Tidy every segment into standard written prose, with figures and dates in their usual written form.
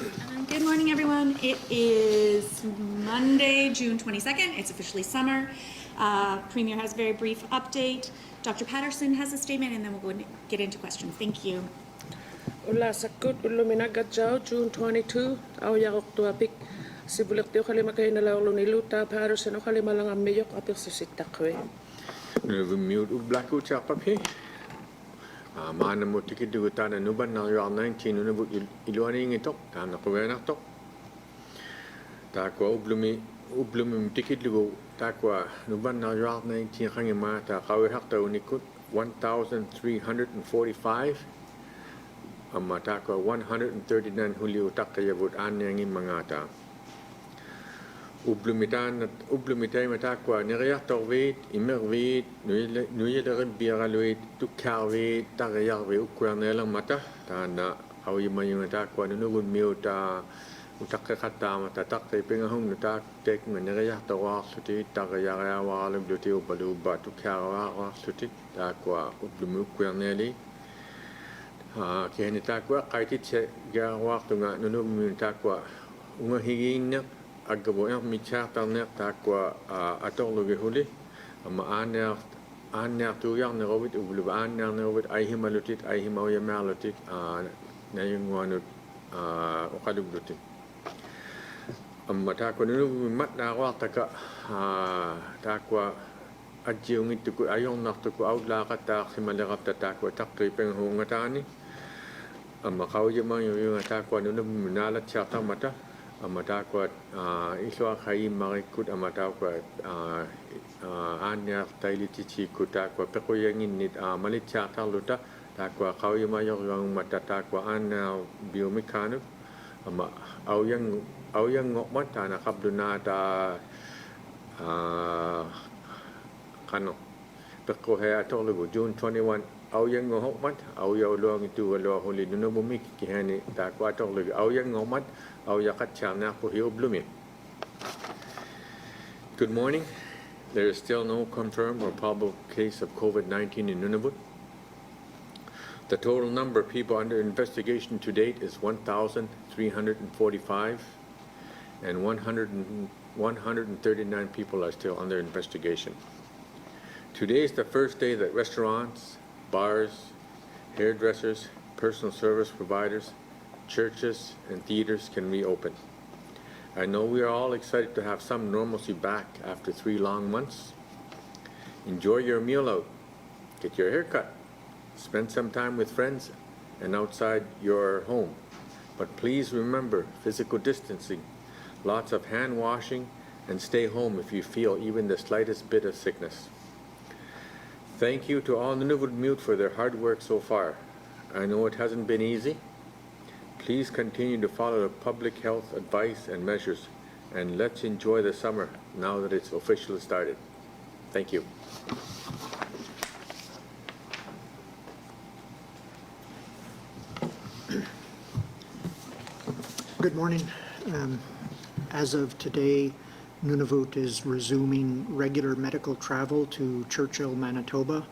Good morning, everyone. It is Monday, June 22nd. It's officially summer. Premier has a very brief update. Dr. Patterson has a statement, and then we'll go and get into questions. Thank you. Ula sakut ulumina gadjao June 22 au yarok tuapik sibulek teo kali makay nalaolo ni luta Patterson o kali malang amiyok apik susitakwe. Nunavut ublaku chapapi. Mana mo tikid dugutan nuban na yo 19 Nunavut iluani ngitok tana kuwena tok. Takwa ublumi tikid lugu takwa nuban na yo 19 kangima ta kawihak ta unikut 1,345. Amma takwa 139 huli utak kayabut anyangin mangata. Ublumitay matakwa niriyak torvit, imervit, nuyelerin biaraluit, tukarvit, tarayarvit, ukwernelang mata. Tana awimayung matakwa nunugud miuta utakakata mata takay pingahong nutak tek niriyak torwak suti, tarayarayawalab luti ubaluba, tukarwak suti, takwa ublumi ukwerneli. Kaya nitakwa kaitit siya gawak tunga nunugud takwa ungahigin agabo yang michata nek takwa atologe huli ama aner tu yang nerobit ublu aner nerobit aihimalutit aihimauyamalutit na yung wanut okaduglutit amma takwa nunu mat na wa taka takwa adjiung ituku ayong naktuku outlakat tak simalerap takwa takri penghungatani amma kauyama yung takwa nunu minalat chata mata amatakwa iswa khai marikut amatakwa anya tailitichi kutakwa pekoyangin nit malitcha taluta takwa kauyama yung matatakwa ana biomekano ama auyang ngokmat na kabdunata kano pekohe atolugo June 21 auyang ngokmat auyaw luang itu lo holi nunubumik kihani takwa atolugo auyang ngokmat. Good morning. There is still no confirmed or probable case of COVID-19 in Nunavut. The total number of people under investigation to date is 1,345, and 139 people are still under investigation. Today is the first day that restaurants, bars, hairdressers, personal service providers, churches and theaters can reopen. I know we are all excited to have some normalcy back after 3 long months. Enjoy your meal out, get your hair cut, spend some time with friends and outside your home. But please remember physical distancing, lots of hand washing, and stay home if you feel even the slightest bit of sickness. Thank you to all Nunavut Mute for their hard work so far. I know it hasn't been easy. Please continue to follow the public health advice and measures, and let's enjoy the summer now that it's officially started. Thank you. Good morning. As of today, Nunavut is resuming regular medical travel to Churchill, Manitoba,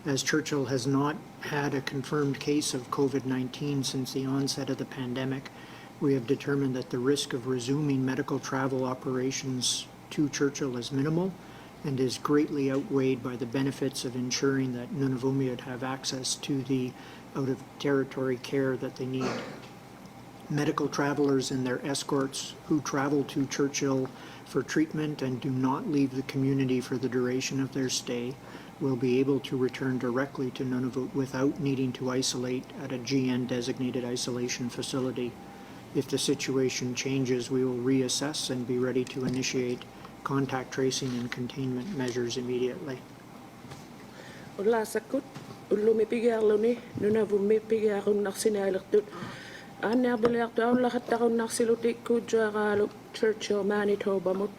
as Churchill has not had a confirmed case of COVID-19 since the onset of the pandemic. We have determined that the risk of resuming medical travel operations to Churchill is minimal and is greatly outweighed by the benefits of ensuring that Nunavummiut have access to the out-of-territory care that they need. Medical travelers and their escorts who travel to Churchill for treatment and do not leave the community for the duration of their stay will be able to return directly to Nunavut without needing to isolate at a GN-designated isolation facility. If the situation changes, we will reassess and be ready to initiate contact tracing and containment measures immediately. Ula sakut ulumi pigarluni Nunavummi pigarun naksinailaktut anya biliaktu au lahat takon naksilutik kudjaralo Churchill Manitoba mut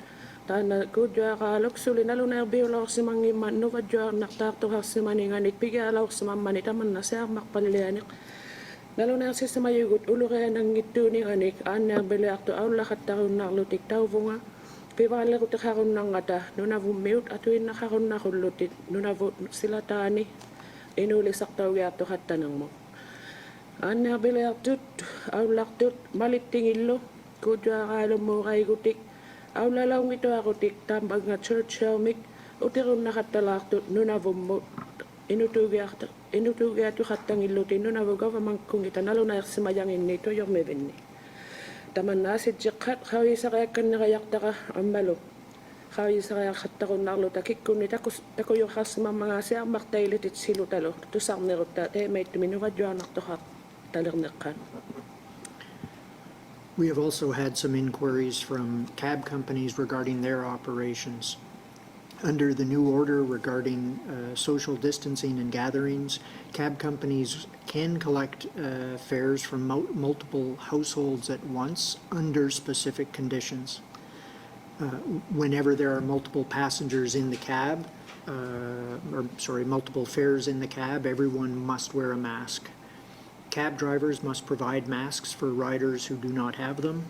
tana kudjaralo sulinaluna biolog simangi manova jar naktakto hasimaninganik pigaralo simamanita man naser makpalianik naluna sisamayugut uluren ang ituni anik anya biliaktu au lahat takon naklutik tawvunga pivalero takaron ng ngata Nunavummiut atuin nakaron nakulutit Nunavut silatani inuli saktaw yato hatanang mo Annerbileartut aullartut malittingillu kuutuaraalummuuqaigutik aulalaungituaqutik taambanga churchhelmik utirunnaqattalaartut Nunavummu inutuugiatuqattangilluti Nunavut government-kungita nalunaersimajanginni tojormivinni tamannaasitjeqqat qavisaqaakkannerajartaqa ammalu qavisaqaaqattaqunnarlu takikkunni takuyuqarsimammangaasiarmartailitit silutalu tusarnerutta teemaittummi nuvajuarnartoqaq talerneqqan. We have also had some inquiries from cab companies regarding their operations. Under the new order regarding social distancing and gatherings, cab companies can collect fares from multiple households at once under specific conditions. Whenever there are multiple passengers in the cab, multiple fares in the cab, everyone must wear a mask. Cab drivers must provide masks for riders who do not have them.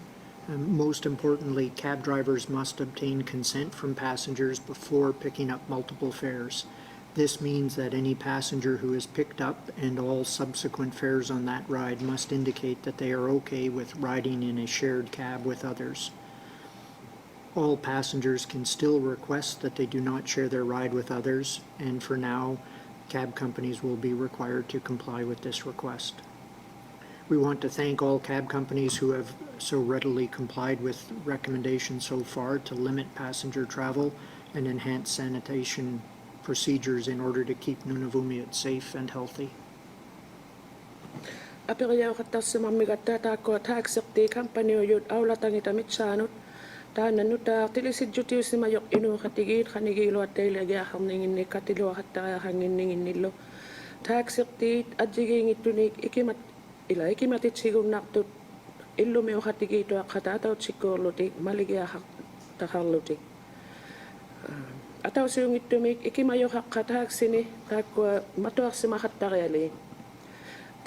And most importantly, cab drivers must obtain consent from passengers before picking up multiple fares. This means that any passenger who is picked up and all subsequent fares on that ride must indicate that they are okay with riding in a shared cab with others. All passengers can still request that they do not share their ride with others, and for now, cab companies will be required to comply with this request. We want to thank all cab companies who have so readily complied with recommendations so far to limit passenger travel and enhance sanitation procedures in order to keep Nunavut safe and healthy. Aperiauqattarsimammigattaa taakkua taaksertii kampanioyut aulatangitamit taanannutaa tilisijjutiusimajoq inuuqatigiit qanigiiluattailagiaqarninginni katiluaqattariaqanginninginnillu taaksertiit adjigiingittunik ikimatitsigunnartut illumiuqatigiituaqqataatautsikkuurlutik maligiaqartaqarlutik atausiungittumik ikimajoqaqqataaksini taakkua matuarsimaqattarialiin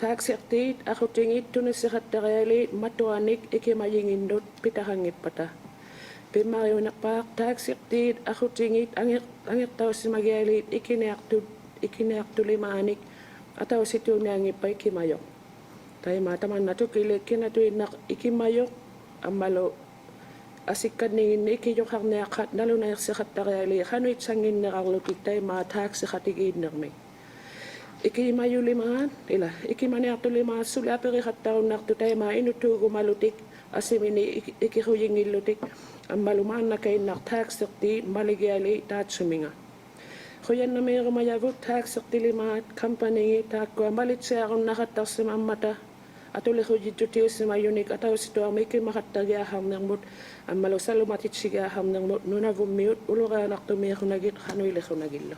taaksertiit aqutingit tunissiqattarialiit matuanik ikimayinginnut pitaqangippata pimmariunerpaaq taaksertiit aqutingit angertaussimagialiit ikiniartulimaanik atausituuniangippa ikimajoq taimaa tamannatukiliikkinatuinnaq ikimajoq ammalu asikkanninginni ikijoqarniaqqat nalunaersiqattariali qanuitsanginnerarlutik taimaa taaksiqatigiinnermik ikimaniartulimaassuli aperiqattarunnartu taimaa inutuugumalutik asimini ikirujingillutik ammalumaannakainnaq taaksertii maligiali taatsuminga Quyannameerumayavut taaksertilimaat kampanigi taakkua malitsiarunnaqattarsimammata atulirujitjutiussimayunik atausituarmi ikimaqattagiaaqarnermut ammalu salumatitsigiaaqarnermut Nunavummiut ulureanartumiirunagit qanuilirunagillu.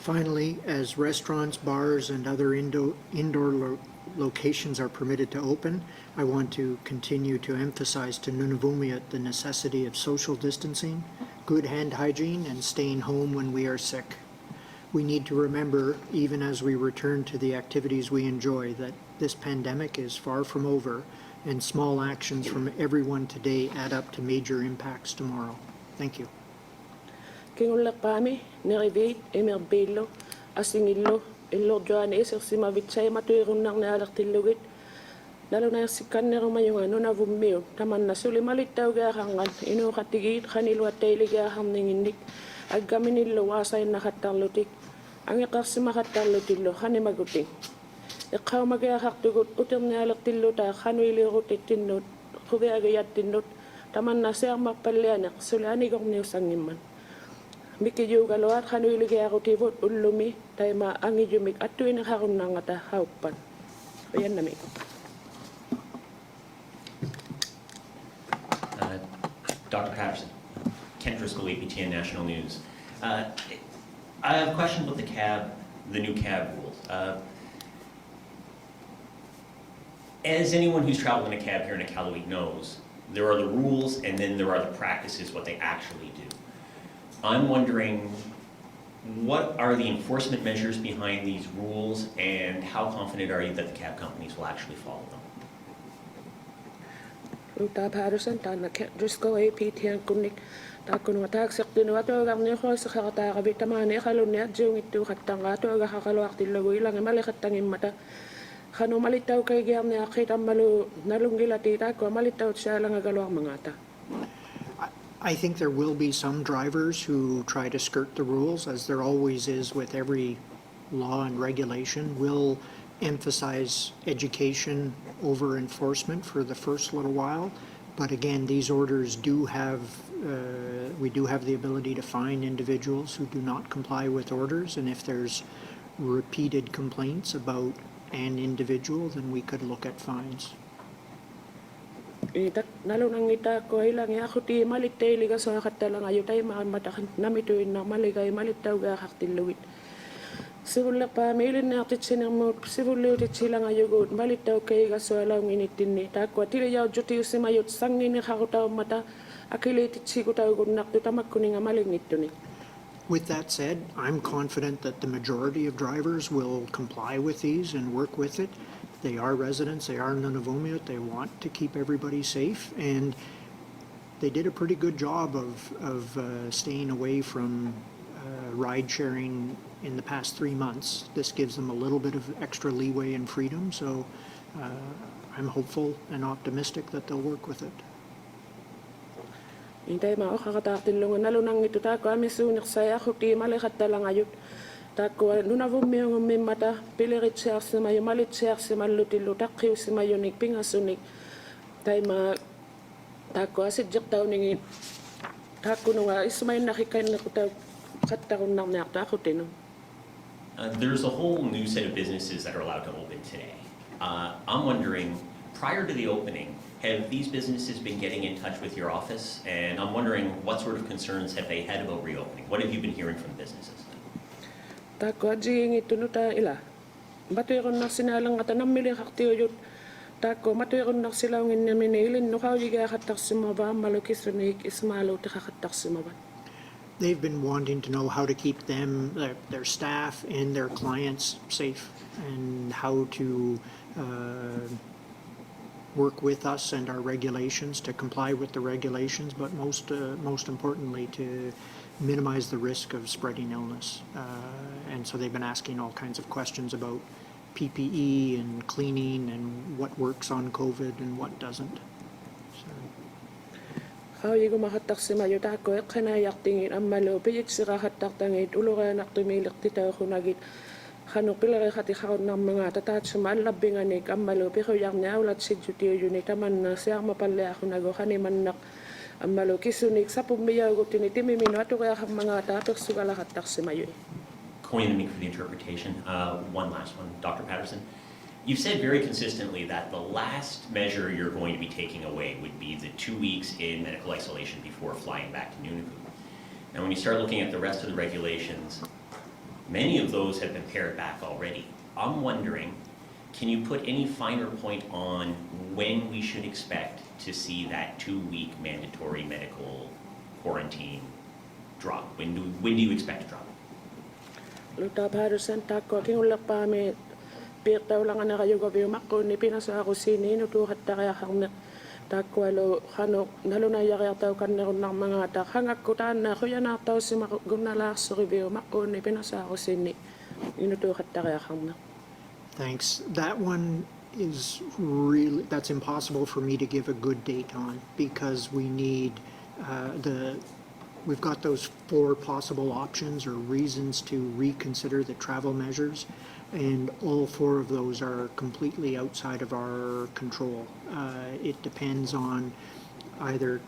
Finally, as restaurants, bars, and other indoor locations are permitted to open, I want to continue to emphasize to Nunavummiut the necessity of social distancing, good hand hygiene, and staying home when we are sick. We need to remember, even as we return to the activities we enjoy, that this pandemic is far from over, and small actions from everyone today add up to major impacts tomorrow. Thank you. Kingullaqpaami neriviit imerbiillu asingillu illorjuani isersimavitsai matuirunnarnialertillugit nalunaersikkannerumayunga Nunavummiut tamannasuli malittaugiaqangan inuuqatigiit qaniluattailigiaqarninginnik aggaminillu waasainnaqattarlutik angeqarsimaqattarlutillu qanimagutik iqqaumagiaqartugut uternialertillutaa qanuiliurutittinnut qugiagiyattinnut tamannasiarmarpallianeq suli anigorniusangimman Mikiyugaluat qanuiligiaqutivut ullumi taima angijumik attuineqarunnangata hauppan. Oyannami. Dr. Patterson, Ken Driscoll, APTN National News. I have a question about the new cab rules. As anyone who's traveled in a cab here in Iqaluit knows, there are the rules and then there are the practices, what they actually do. I'm wondering, what are the enforcement measures behind these rules and how confident are you that the cab companies will actually follow them? Dr. Patterson, Dr. Driscoll, APTN kunnik taakkunua taaksertinua tuogarniuqoissaqarataaqavit tamaani iqalunniat jiungittuuqattangaa tuogaqqaqaluartillugu ilangimalliqattangimmata Hano malitaw kay gyang niya kita malu nalunggilati tako malitaw siya lang agalo mga ta. I think there will be some drivers who try to skirt the rules, as there always is with every law and regulation. We'll emphasize education over enforcement for the first little while. But again, these orders do have, we do have the ability to fine individuals who do not comply with orders. And if there's repeated complaints about an individual, then we could look at fines. Nalo nang ita ko ilang ya ako ti malitay liga sa katalang ayo tayo matakan namituin na maligay malitaw ga kaktiluit. Sibula pa mailin na atit sinang mo sibula utit silang ayo god malitaw kay ga so alang initin ni ta ko ti yaw juti si mayot sangin ni kakutaw mata akilitit si ko taw god nak tutamak kuning amaling nito ni. With that said, I'm confident that the majority of drivers will comply with these and work with it. They are residents, they are Nunavut, they want to keep everybody safe, and they did a pretty good job of staying away from ride sharing in the past 3 months. This gives them a little bit of extra leeway and freedom, so I'm hopeful and optimistic that they'll work with it. Intay mao kakatatilungan nalo nang ito ta ko amisunik saya ko ti malikat talang ayut. Tako Nunavut mi mata pilerit siya sa mayo malit siya sa malutilo takyo sa mayo ni pingasunik tay ma tako asidjak taw ning tako no ismay nakikain na ko taw katakon nang nakta ko tino. There's a whole new set of businesses that are allowed to open today. I'm wondering, prior to the opening, have these businesses been getting in touch with your office? And I'm wondering what sort of concerns have they had about reopening? What have you been hearing from businesses? Tako jing ito no ta ila. Batuyon na sinalang ata namili kaktiyo yun. Tako matuyon na sila ngin naminilin no kaw yiga katak sumaba malukisunik ismalo ta kakatak sumaba. They've been wanting to know how to keep them, their staff and their clients safe, and how to work with us and our regulations to comply with the regulations, but most importantly to minimize the risk of spreading illness. And so they've been asking all kinds of questions about PPE and cleaning and what works on COVID and what doesn't. So. How you go mahatak si mayo tako kanayak tingin ang malo piyit si kahatak tangit uluran nak tumilik titaw kunagit kanu pilare khati khaw nam mga tatat suman labingan ni am malo pi khoyak nya ulat si jutiyo yuni taman na siya mapalle ako nago kani man nak am malo kisunik sa pumiyaw go tinitimi minuto kaya mga tatak sugala hatak si mayo. Coin the me for the interpretation. One last one, Dr. Patterson. You've said very consistently that the last measure you're going to be taking away would be the 2 weeks in medical isolation before flying back to Nunavut. And when you start looking at the rest of the regulations, many of those have been pared back already. I'm wondering, can you put any finer point on when we should expect to see that 2-week mandatory medical quarantine drop? When do you expect to drop it? Luta Patterson tako kinulak pa me pirtaw lang na kayo gabi makko ni pinasa ako sini no to hatta kaya hang tako alo hano nalo na yaya taw kan na ng mga ta hangak ko tan na ko yan taw si gunala so review makko ni pinasa ako sini inuto hatta kaya hang. Thanks. That one is really, that's impossible for me to give a good date on, because we need we've got those 4 possible options or reasons to reconsider the travel measures, and all 4 of those are completely outside of our control. It depends on either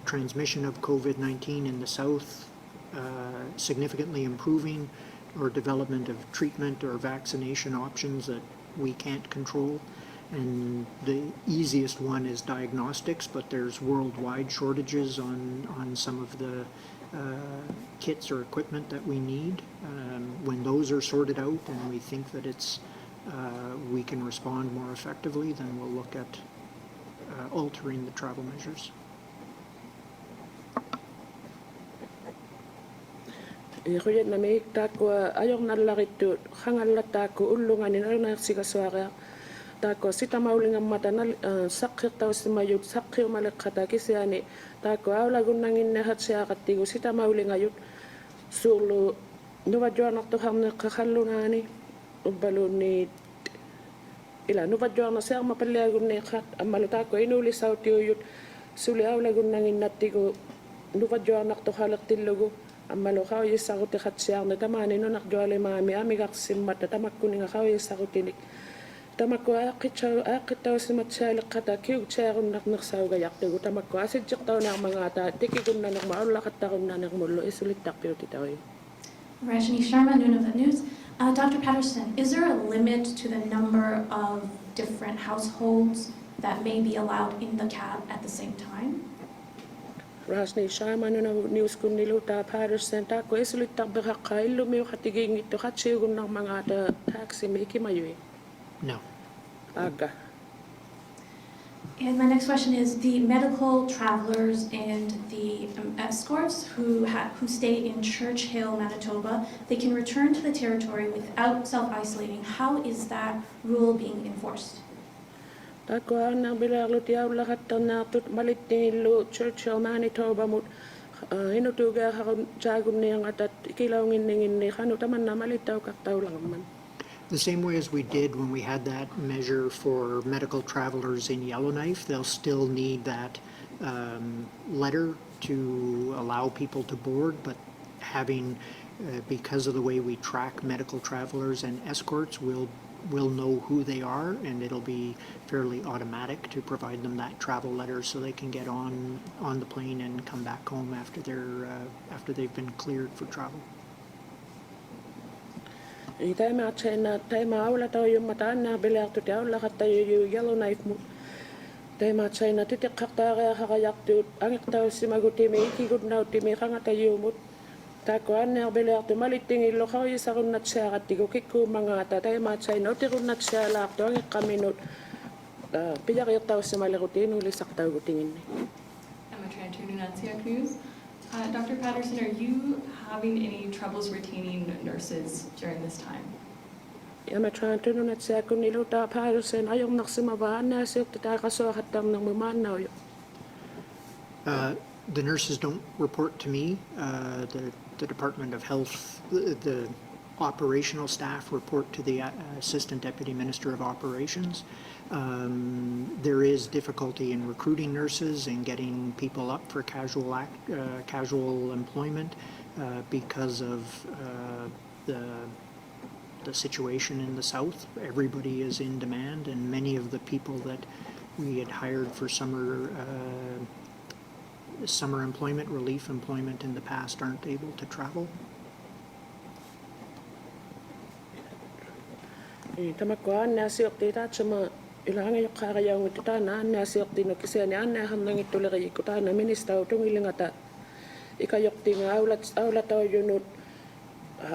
transmission of COVID-19 in the south significantly improving, or development of treatment or vaccination options that we can't control. And the easiest one is diagnostics, but there's worldwide shortages on some of the kits or equipment that we need. When those are sorted out and we think that it's we can respond more effectively, then we'll look at altering the travel measures. Kuya na may tako ayong nalakito hangal tako ulungan ni na sikaswara tako sita mauling ang mata na sakit taw si mayut sakyo malakata kisiani tako awla gunangin na hat siya katigo sita mauling ayut sulu nuwa joan to ham na kakalunani ubalo ni ila nuvadjuarna searma palliagunneeqat ammalutaakku inuulissautiuyut suliaulagunnanginnattigu nuvadjuarnartoqalertillugu ammalu qaujissarutiqatsiarna tamaani nunarjualimaami amigaqsimmatta tamakkuninga qaujissarutinik tamakku aaqittausimatsaaliqqata kiugtiarunnarnersaugajartugu tamakku asitjiqtaunaarmangaata tikikunnanarma ullaqattarunnanarmullu isulittarpiutitaruyu. Rajni Sharma, Nunavut News. Dr. Patterson, is there a limit to the number of different households that may be allowed in the cab at the same time? Rajni Sharma, Nunavut News kunniluta Patterson taakku isulittarpiraqqa illumiuqatigingittu qatsiugunnarmangaata taaksimi ikimayui. No. Aga. And my next question is, the medical travelers and the escorts who stay in Churchill, Manitoba, they can return to the territory without self-isolating. How is that rule being enforced? Taakku aanarbilaarlut yaulaqattarnaartut malittingillu Churchill, Manitoba mut inutuugaaqarun jaagunniangatat ikilaunginninginni qanu tamanna malittaukartaulangamman. The same way as we did when we had that measure for medical travelers in Yellowknife, they'll still need that letter to allow people to board, but having, because of the way we track medical travelers and escorts, we'll know who they are, and it'll be fairly automatic to provide them that travel letter so they can get on the plane and come back home after they've been cleared for travel. Taima aulataujumataanna bilaartut yaulaqattajuju Yellowknife mu taimaatsaina titiqqartaariaqarajartuut angiqtaussimaguttimi ikigutnauttimi qangatajumut taakku aannearbilaartu malittingillu qaujisarunnatsiarattigu kikkuumangaata taimaatsaina utiqunnatsialaartu angiqqaminut pijariirtaussimalerut inuulisartaugutinginni. Emma Tranter, Nunavut News. Dr. Patterson, are you having any troubles retaining nurses during this time? Emma Tranter, Nunavut Patterson ajornarsimava aannaasiuttataaqasuaqattarnermumaannauju. The nurses don't report to me. The Department of Health, the operational staff report to the Assistant Deputy Minister of Operations. There is difficulty in recruiting nurses and getting people up for casual employment because of the situation in the South. Everybody is in demand, and many of the people that we had hired for summer employment, relief employment in the past aren't able to travel. Tamakku aannaasiortiitaatsuma ilaangajoqqaarajaungittu taana aannaasiortinu kisiani aannaahernangittuleriyikku taana ministau tungilingata ikajortinga aulataujunut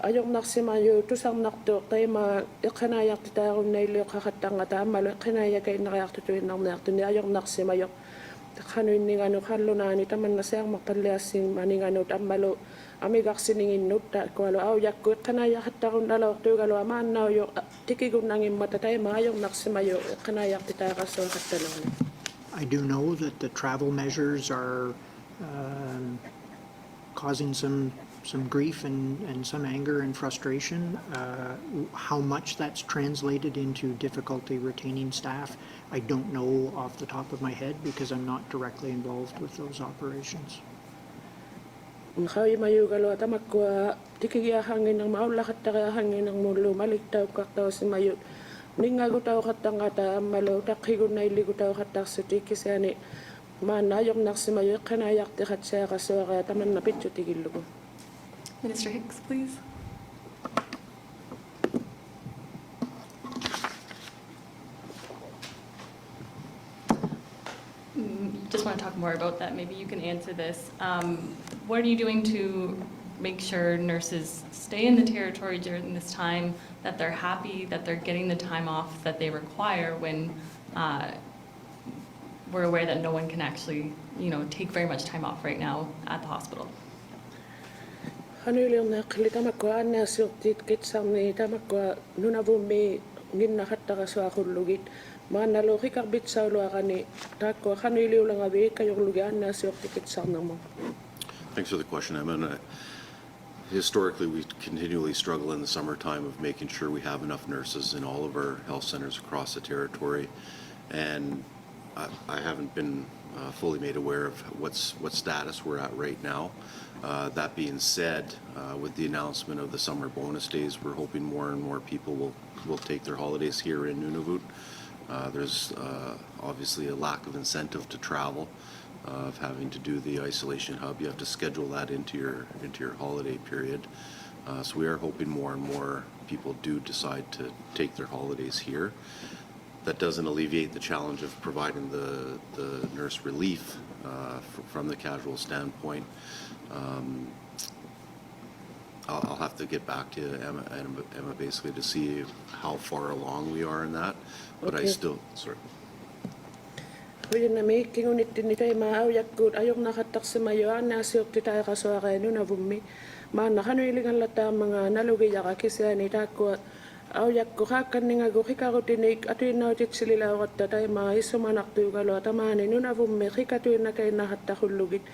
ajornarsimaju tusarnartuuq taima iqqanaajartitaarunnailuoqqaqattangata ammalu iqqanaajakainnariartutuinnarniartuni ajornarsimajoq taqanuinninganu qallunaani tamanna siarmaqalliassimmaninganut ammalu amigarsininginnut taakkualu aujakku iqqanaajarhattarunnaluortuugalu amaannauju tikigunnangimmata taima ajornarsimajo iqqanaajartitaaqassuaqattalorni. I do know that the travel measures are causing some grief and some anger and frustration. How much that's translated into difficulty retaining staff, I don't know off the top of my head because I'm not directly involved with those operations. Nqauimayugalu tamakkua tikigiahanginang maullaqattariahanginarmullu malittauqqartaussimayut ningagutauqattangata ammalu taqqigunnailligutauqattarsuti ikkisiani maanna ajornarsimayu iqqanaajartiqatsiaqassuaria tamanna pitsutigillugu. Minister Hickes, please. Just want to talk more about that. Maybe you can answer this. What are you doing to make sure nurses stay in the territory during this time, that they're happy, that they're getting the time off that they require when we're aware that no one can actually, take very much time off right now at the hospital? Hanuiliornaaqli tamakku aannaasiortiit kitsarni tamakku nunavummi nginnaqattaqasuaqullugit maannalu riqarbitsauluaqani taakku hanuiliulangavi ikkajorlugi aannaasiorti kitsarnermu. Thanks for the question, Emma. Historically, we continually struggle in the summertime of making sure we have enough nurses in all of our health centers across the territory. And I haven't been fully made aware of what status we're at right now. That being said, with the announcement of the summer bonus days, we're hoping more and more people will take their holidays here in Nunavut. There's obviously a lack of incentive to travel, of having to do the isolation hub. You have to schedule that into your holiday period. So we are hoping more and more people do decide to take their holidays here. That doesn't alleviate the challenge of providing the nurse relief from the casual standpoint. I'll have to get back to Emma basically to see how far along we are in that. But I Okay. still, sorry. Kuya na may kingunit din tayo maaawyak ko ayok nakataksimayo ang nasiyok ti tayo kaswara Nunavummi. Nakanoilingan lata mga nalugiya ka kisya ni tako awyak ko kakan ni nga go kikarotinik at inautit silila wat tayo mga isumanak tu galo tamani Nunavummi kikatu na kay nakatakulugit.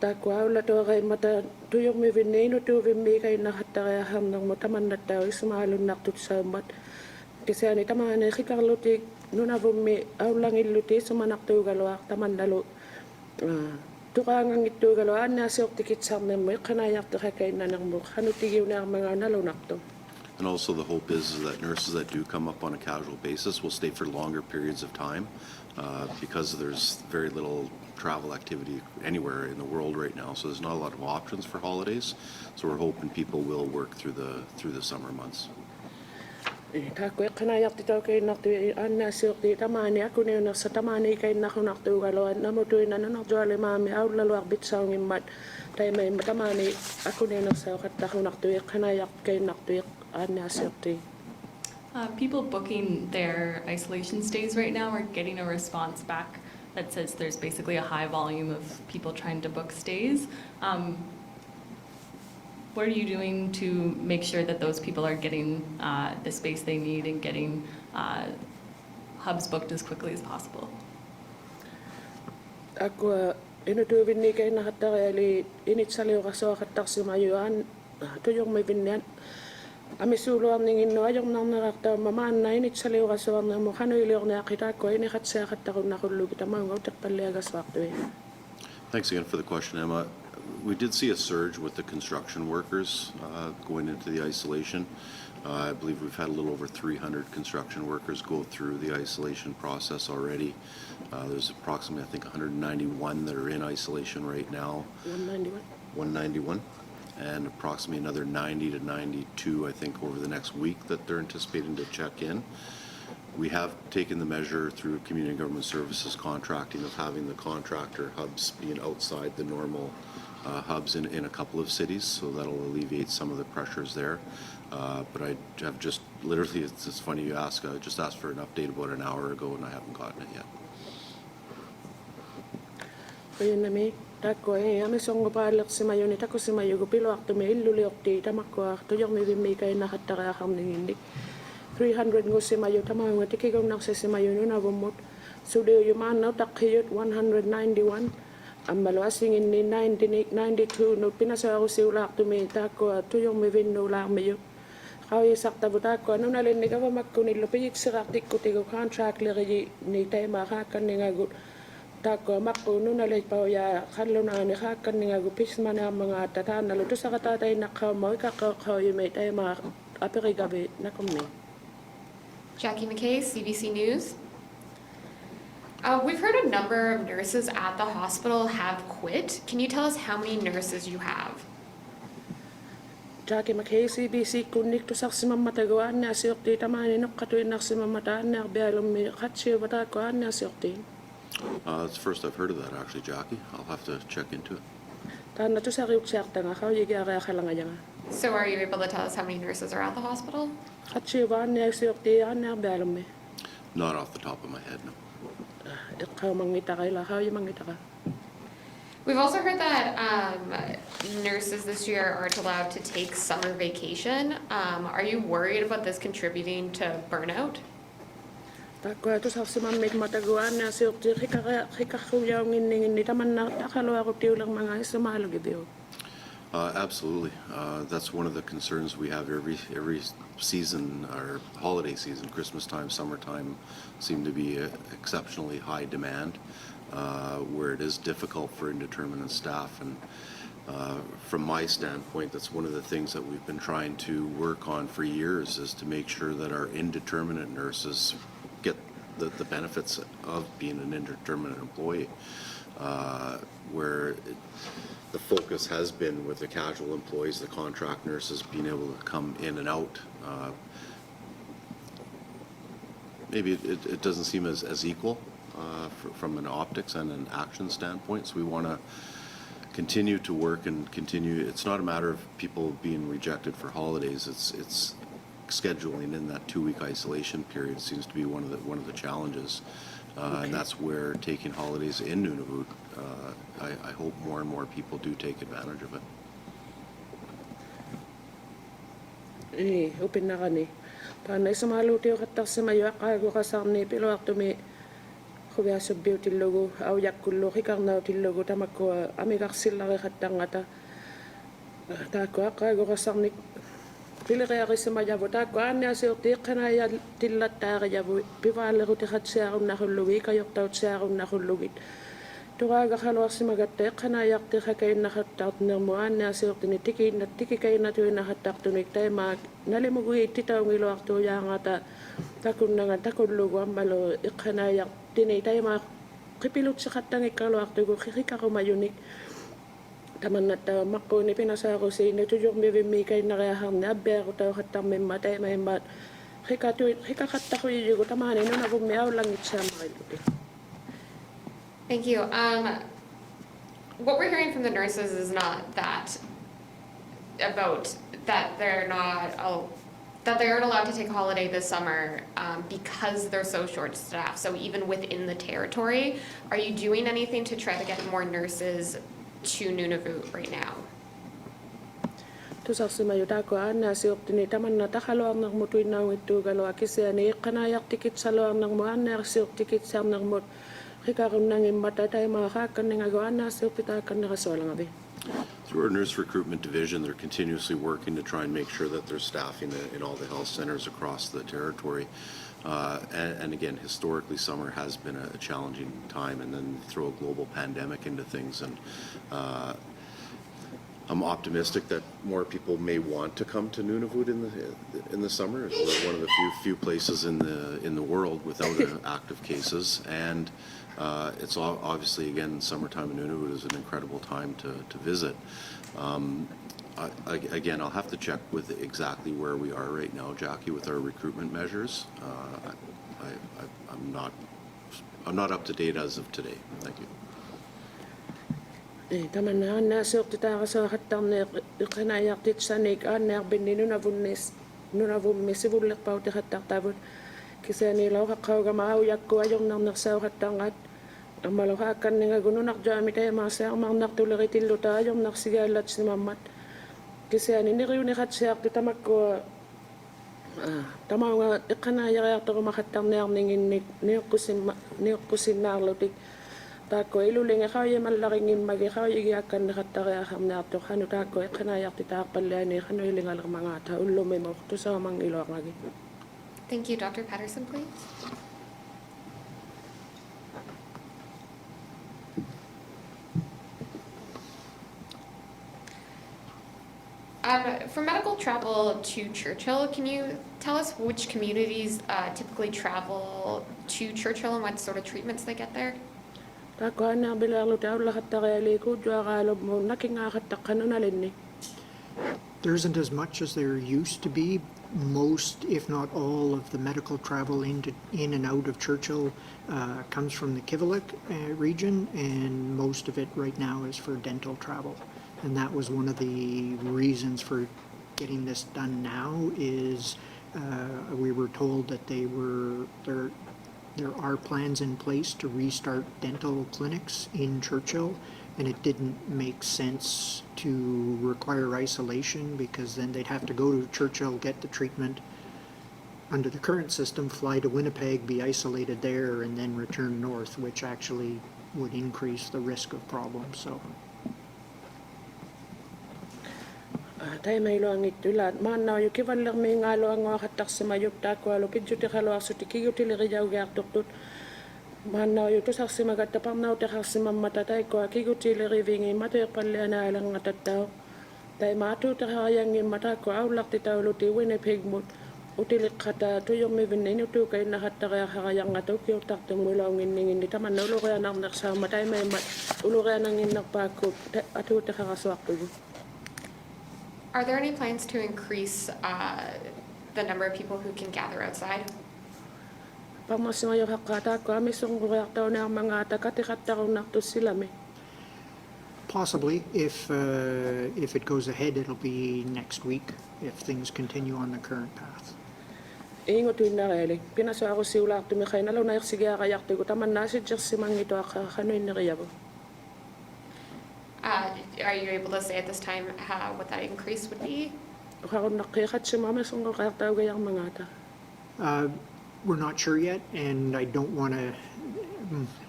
Tako awla to kay mata tuyok mi vinino tu vimmi kay nakatakayaham ng mataman na tao isumalun naktut sa umat. Kisya ni tamani kikarotik Nunavummi awlang iluti sumanak tu galo taman dalo. Tukangang ito galo nasiyok tikit sa mo kanayak to kay na ng mo kanutigiw na mga nalunak to. And also the hope is that nurses that do come up on a casual basis will stay for longer periods of time because there's very little travel activity anywhere in the world right now. So there's not a lot of options for holidays. So we're hoping people will work through the summer months. Tako kanayak tito kay nakto nasiyok ti tamani ako ne sa tamani kay nakunak to galo na mo to na no jole mami aw lalo bit sa ngimbat tay may tamani ako ne sa katakunak to kanayak kay nakto nasiyok ti. People booking their isolation stays right now are getting a response back that says there's basically a high volume of people trying to book stays. What are you doing to make sure that those people are getting the space they need and getting hubs booked as quickly as possible? Ako inutubin ni kay nakatakayali init sa liyo kaso kataksimayuan tuyong may binyan. Amisulo ang ningin no ayong nang nakakta mamaan na init sa liyo kaso ang mo kano iliyok na kita ko ini katsa katakon na kulugit amang utak paliagas waktu. Thanks again for the question, Emma. We did see a surge with the construction workers going into the isolation. I believe we've had a little over 300 construction workers go through the isolation process already. There's approximately, I think, 191 that are in isolation right now. 191. 191. And approximately another 90 to 92, I think, over the next week that they're anticipating to check in. We have taken the measure through Community Government Services contracting of having the contractor hubs being outside the normal hubs in a couple of cities, so that'll alleviate some of the pressures there. But I have just literally, it's funny you ask, I just asked for an update about an hour ago and I haven't gotten it yet. Ayun na may tako ami song palak si mayo ni tako si mayo go pilo akto may luliok ti tamakwa to yung may kay nakataka kam ning 300 ngo si mayo tama nga tikigong nak si mayo no na bumot so do you man no takhiyot 191 ang malwasing in 1992 no pinasa ako si ulak to may tako to yung may vin no la mayo kaya sakta buta ko ano nalin ni ka ba makkunilo piyik si raktik ko tigo contract lagi ni tay makakan ni nga gut tako makkuno nalay pa ya kanlo na ni kakan ni nga gupis man ang mga tatan nalo to sa katatay nakamo kakakaw may tay ma apiri gabi na kami. Jackie McKay, CBC News. We've heard a number of nurses at the hospital have quit. Can you tell us how many nurses you have? Jackie McKay, CBC, kunik to saksi mamatagawan na siyok ti tamani no katuin na si mamataan na bialom mi katsiyo batakuan na siyok ti. It's the first I've heard of that actually, Jackie. I'll have to check into it. Tanda to sa riuk siyakta nga kaw yigi aga kalangaya nga. So are you able to tell us how many nurses are at the hospital? Katsiyo ba na siyok ti na bialom mi. Not off the top of my head, no. Ikaw mangita kay la kaw yung mangita ka. We've also heard that nurses this year aren't allowed to take summer vacation. Are you worried about this contributing to burnout? Tako to sa mamit matagawan na siyok ti kikakuyaw ngin ni taman na takalo ako ti ulang mga isumalo gibiyo. Absolutely. That's one of the concerns we have every season, or holiday season, Christmas time, summertime, seem to be exceptionally high demand, where it is difficult for indeterminate staff. And from my standpoint, that's one of the things that we've been trying to work on for years, is to make sure that our indeterminate nurses get the benefits of being an indeterminate employee, the focus has been with the casual employees, the contract nurses being able to come in and out. Maybe it doesn't seem as equal from an optics and an action standpoint, so we want to continue to work and continue. It's not a matter of people being rejected for holidays, it's scheduling in that 2-week isolation period seems to be one of the challenges. And that's where taking holidays in Nunavut, I hope more and more people do take advantage of it. Upinakani. Paano sa mga luti o katak sa mayo akago kasarni pero aktumi kuya sa beauty logo au yakullo kikang na logo tamako amigak sila katang ata ta ko akago kasarni pili kaya sa mayo ta ko anya sa uti kana ya tilat ta kaya bivale ko ti khatsa na khulugi kayok taut sa na khulugit Tugaga kalwa si magate kana yak ti kay nakatout na mo anya sa uti ni tiki kay na tu nakatak tunik tay mag nalimugi titaw ngilo akto ya ngata takun nga takun lugo ambalo ikana yak tinay tay ma kipilot sa katang ikalo akto go kikika ko mayunik taman na ta mako ni pinasa ko si netujok mi kay nakahang na ber ko taw katang may matay may mat kikakatta ko yugo tamani no na bumiaw lang itsa makiluti. Thank you. What we're hearing from the nurses is not that about that they're not that they aren't allowed to take holiday this summer because they're so short-staffed. So even within the territory, are you doing anything to try to get more nurses to Nunavut right now? Tusak si mayuta ko ana si optini taman na takaloang ng mutuin na ito galo akisi ani kanayak tikit sa loang ng mga ana si tikit sa ng mut kikaroon nang imata tayo mga kakan nga go ana si opita kan nakasolang abi. Through our nurse recruitment division, they're continuously working to try and make sure that there's staffing in all the health centers across the territory. And again, historically, summer has been a challenging time, and then throw a global pandemic into things. And I'm optimistic that more people may want to come to Nunavut in the summer. It's one of the few places in the world without active cases, and it's obviously, again, summertime in Nunavut is an incredible time to visit. Again, I'll have to check with exactly where we are right now, Jackie, with our recruitment measures. I'm not up to date as of today. Thank you. Taman na ana si opita ka sa katang na kanayak tit sanik ana bindi Nunavut mesibulak pa uti katak tabot kisa nilaw kakaw gamaaw yak ko ayong nang naksaw katangat ang malawakan nga gununak jami tayo masa ang mga naktularitil luta ayong naksigalat si mamat kisa niriw ni katsiyak ti tamak ko tamaw nga ikanayak to makatang na ningin ni kusin narlotik Tako iluling kaya malaking magi kaya yakan nakataya ham na to kanu tako kanayak ti takpalani kanu iling alang mga tao lumay mo to sa mang ilok lagi. Thank you. Dr. Patterson, please. For medical travel to Churchill, can you tell us which communities typically travel to Churchill and what sort of treatments they get there? Tako ana bilalo tayo lahat takayali ko jwa kalob mo nakingakat kanu nalini. There isn't as much as there used to be. Most, if not all, of the medical travel in and out of Churchill comes from the Iqaluit region, and most of it right now is for dental travel. And that was one of the reasons for getting this done now is we were told that there are plans in place to restart dental clinics in Churchill, and it didn't make sense to require isolation because then they'd have to go to Churchill, get the treatment under the current system, fly to Winnipeg, be isolated there, and then return north, which actually would increase the risk of problems. So Tai mai loangit tulat manau yu kivaller me ngalo anga khattarsima yuttaakkualu pidjutiqaluarsuti kigutileriyaugiartortut manau yu tusarsima gattaparnau teqarsimammata taikkua kigutilerivingi mateerpallianaalangatattau tai maatuuteqarianngimma taakkua aullartitauluti Winnipeg mut utiliqqata tuyormivinni utuukainnahattariarharayanngata ukiuttartumulaunginninginni tamanna ulurianarnersaama taimaimmat uluriananginnerpaakku atuuteqarasuartugu. Are there any plans to increase the number of people who can gather outside? Pamasimayohaqqataakku amisunguriartaunearmangaata katiqattarunartussilami. Possibly, if it goes ahead, it'll be next week if things continue on the current path. Ingotuinnareeli pinasuarusiulaartumi qainalunairsigiaqajartugu tamannaasitjersimangituaqaqanuinneriavu. Are you able to say at this time what that increase would be? Uqarunnaqiiqatsima amisunguriartaugajarmangaata. We're not sure yet, and I don't want to.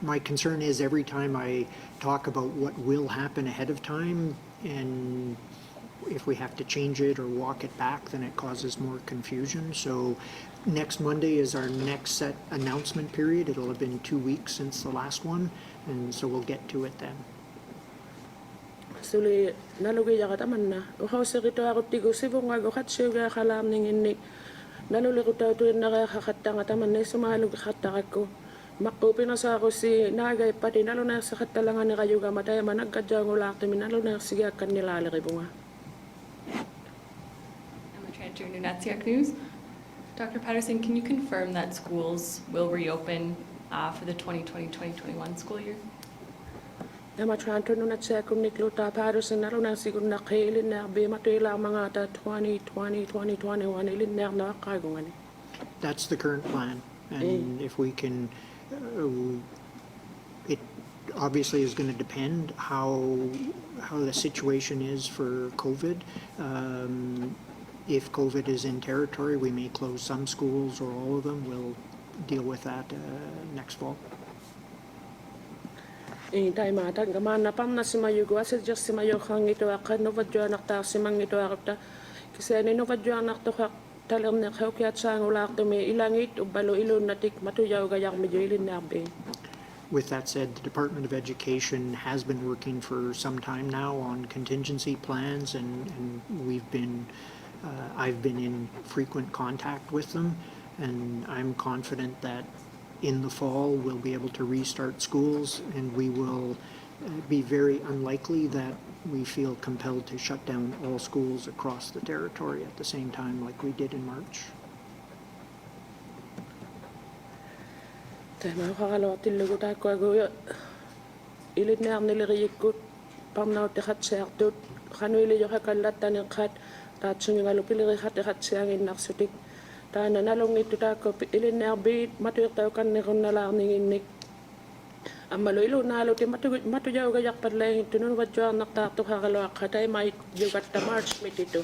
My concern is every time I talk about what will happen ahead of time, and if we have to change it or walk it back, then it causes more confusion. So next Monday is our next set announcement period. It'll have been 2 weeks since the last one, and so we'll get to it then. Suli nalugiyaqatamanna uqauserituaruttigu sivungaguqatsiugiaqalaarninginni nalulirutautuinnareaqaqattanga tamanna isumaalugiqattaqakku maqqupinasaarusi naagaipati naluneersaqattalanganiqayugama taima naggadjaangulaartimi naluneersigiakkannilaaleripunga. I'm a Trantor Nunatsiaq News. Dr. Patterson, can you confirm that schools will reopen for the 2020-2021 school year? Nama Trantor Nunatsiaqunnikluta Patterson naluneersigunnaqiilinnearbi matuilaamangaata 2020-2021 ilinnearnaaqaagungani. That's the current plan, and if we can, it obviously is going to depend how the situation is for COVID. If COVID is in territory, we may close some schools or all of them. We'll deal with that next fall. Taimaatanga maana pamnasimayugu asitjersimayoqangituaqa nuvadjuanartaarsimangituaqutta kiseani nuvadjuanartoqaq talerneqhaukiatsaangulaartumi ilangit ubbalu ilunnatik matuyaugajarmiyu ilinnaarbiin. With that said, the Department of Education has been working for some time now on contingency plans, and I've been in frequent contact with them, and I'm confident that in the fall we'll be able to restart schools, and we will be very unlikely that we feel compelled to shut down all schools across the territory at the same time like we did in March. Tämä uqaqaluartillugu taakkuagu ilinnearnileriyikkut pamnautiqatseartut qanuilijoqakallattaniqqat taatsungigalu pileriqatiqatsianginnarsutik taana nalungittu taakku ilinnearbiit matuirtaukanniqunnalaarninginnik ammalu ilunaaluti matujaugajarpallaingittu nunuvadjuarnartaartuqaqaluaqqa taimait yugatta March mititu